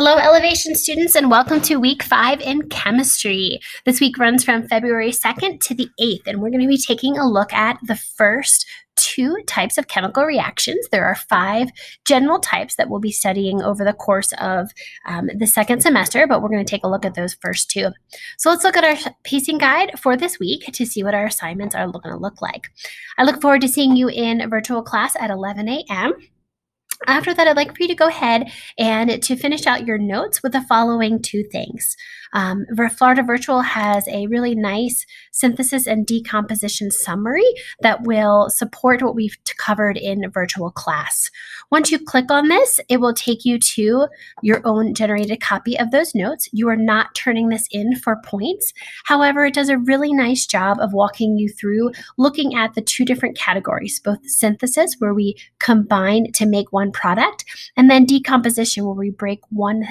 Hello, Elevation students, and welcome to week 5 in chemistry. This week runs from February 2nd to the 8th, and we're going to be taking a look at the first 2 types of chemical reactions. There are 5 general types that we'll be studying over the course of the second semester, but we're going to take a look at those first 2. So let's look at our pacing guide for this week to see what our assignments are going to look like. I look forward to seeing you in virtual class at 11 a.m. After that, I'd like for you to go ahead and to finish out your notes with the following 2 things. Florida Virtual has a really nice synthesis and decomposition summary that will support what we've covered in virtual class. Once you click on this, it will take you to your own generated copy of those notes. You are not turning this in for points. However, it does a really nice job of walking you through looking at the 2 different categories, both synthesis, where we combine to make one product, and then decomposition, where we break one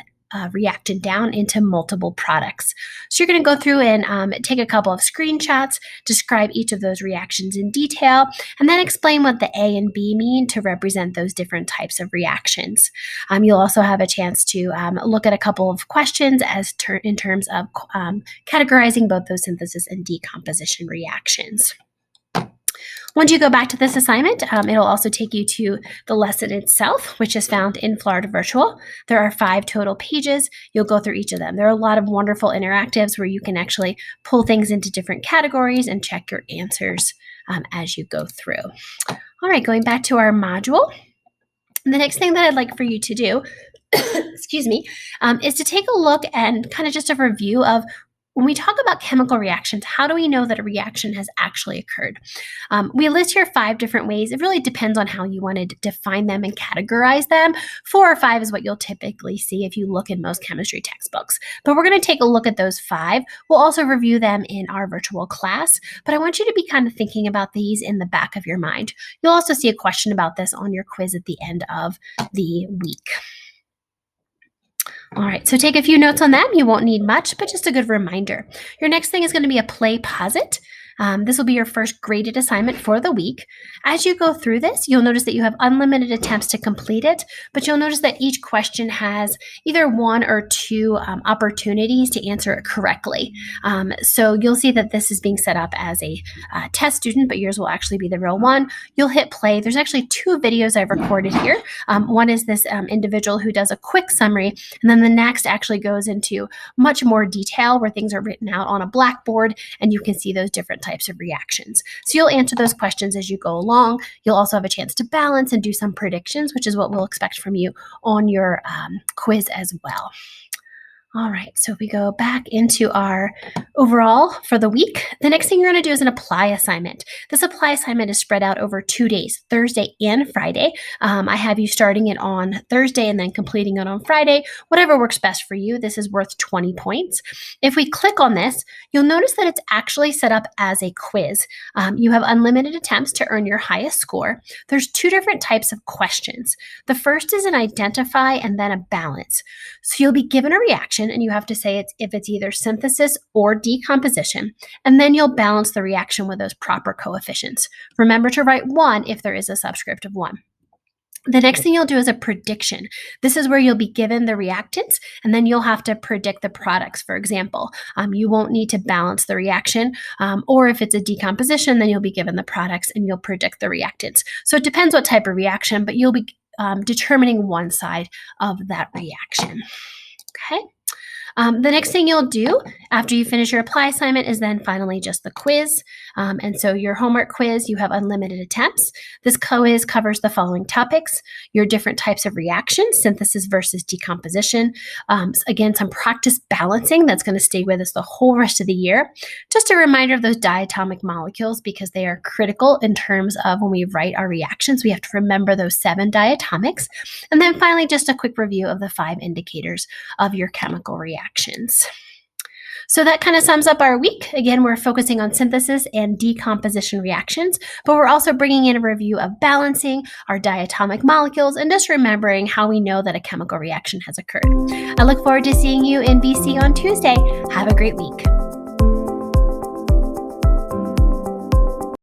reactant down into multiple products. So you're going to go through and take a couple of screenshots, describe each of those reactions in detail, and then explain what the A and B mean to represent those different types of reactions. You'll also have a chance to look at a couple of questions in terms of categorizing both those synthesis and decomposition reactions. Once you go back to this assignment, it'll also take you to the lesson itself, which is found in Florida Virtual. There are 5 total pages. You'll go through each of them. There are a lot of wonderful interactives where you can actually pull things into different categories and check your answers as you go through. All right, going back to our module. The next thing that I'd like for you to do, excuse me, is to take a look and kind of just a review of when we talk about chemical reactions, how do we know that a reaction has actually occurred? We list here 5 different ways. It really depends on how you want to define them and categorize them. 4 or 5 is what you'll typically see if you look in most chemistry textbooks. But we're going to take a look at those 5. We'll also review them in our virtual class, but I want you to be kind of thinking about these in the back of your mind. You'll also see a question about this on your quiz at the end of the week. All right, so take a few notes on them. You won't need much, but just a good reminder. Your next thing is going to be a play posit. This will be your first graded assignment for the week. As you go through this, you'll notice that you have unlimited attempts to complete it, but you'll notice that each question has either 1 or 2 opportunities to answer it correctly. So you'll see that this is being set up as a test student, but yours will actually be the real one. You'll hit play. There's actually 2 videos I've recorded here. One is this individual who does a quick summary, and then the next actually goes into much more detail where things are written out on a blackboard, and you can see those different types of reactions. So you'll answer those questions as you go along. You'll also have a chance to balance and do some predictions, which is what we'll expect from you on your quiz as well. All right, so if we go back into our overall for the week, the next thing you're going to do is an apply assignment. This apply assignment is spread out over 2 days, Thursday and Friday. I have you starting it on Thursday and then completing it on Friday, whatever works best for you. This is worth 20 points. If we click on this, you'll notice that it's actually set up as a quiz. You have unlimited attempts to earn your highest score. There's 2 different types of questions. The first is an identify and then a balance. So you'll be given a reaction, and you have to say if it's either synthesis or decomposition, and then you'll balance the reaction with those proper coefficients. Remember to write 1 if there is a subscript of 1. The next thing you'll do is a prediction. This is where you'll be given the reactants, and then you'll have to predict the products. For example, you won't need to balance the reaction, or if it's a decomposition, then you'll be given the products and you'll predict the reactants. So it depends what type of reaction, but you'll be determining one side of that reaction. Okay. The next thing you'll do after you finish your apply assignment is then finally just the quiz. And so your homework quiz, you have unlimited attempts. This quiz covers the following topics: your different types of reactions, synthesis versus decomposition. Again, some practice balancing that's going to stay with us the whole rest of the year. Just a reminder of those diatomic molecules, because they are critical in terms of when we write our reactions. We have to remember those 7 diatomics. And then finally, just a quick review of the 5 indicators of your chemical reactions. So that kind of sums up our week. Again, we're focusing on synthesis and decomposition reactions, but we're also bringing in a review of balancing our diatomic molecules and just remembering how we know that a chemical reaction has occurred. I look forward to seeing you in BC on Tuesday. Have a great week.